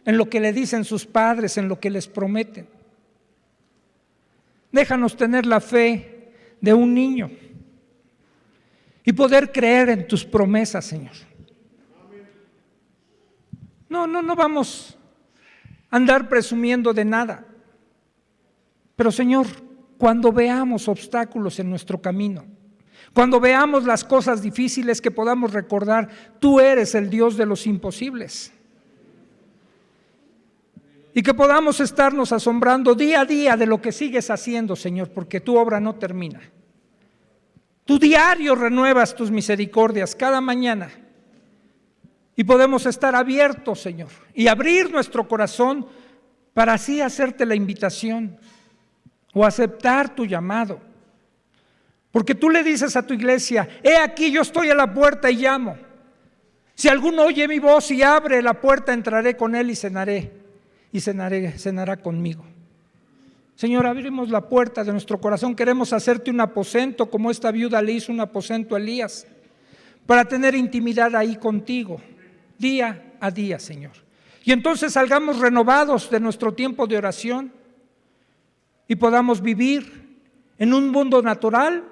en lo que le dicen sus padres, en lo que les prometen. Déjanos tener la fe de un niño y poder creer en tus promesas, Señor. No vamos a andar presumiendo de nada. Pero, Señor, cuando veamos obstáculos en nuestro camino, cuando veamos las cosas difíciles, que podamos recordar, tú eres el Dios de los imposibles. Y que podamos estarnos asombrando día a día de lo que sigues haciendo, Señor, porque tu obra no termina. Tu diario renuevas tus misericordias cada mañana. Y podemos estar abiertos, Señor, y abrir nuestro corazón para así hacerte la invitación o aceptar tu llamado. Porque tú le dices a tu iglesia, he aquí yo estoy a la puerta y llamo. Si alguno oye mi voz y abre la puerta, entraré con él y cenaré. Y cenará conmigo. Señor, abrimos la puerta de nuestro corazón. Queremos hacerte un aposento, como esta viuda le hizo un aposento a Elías, para tener intimidad ahí contigo, día a día, Señor. Y entonces salgamos renovados de nuestro tiempo de oración y podamos vivir en un mundo natural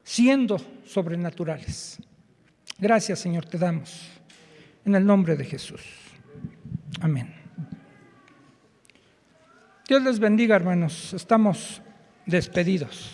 siendo sobrenaturales. Gracias, Señor, te damos en el nombre de Jesús. Amén. Dios les bendiga, hermanos. Estamos despedidos.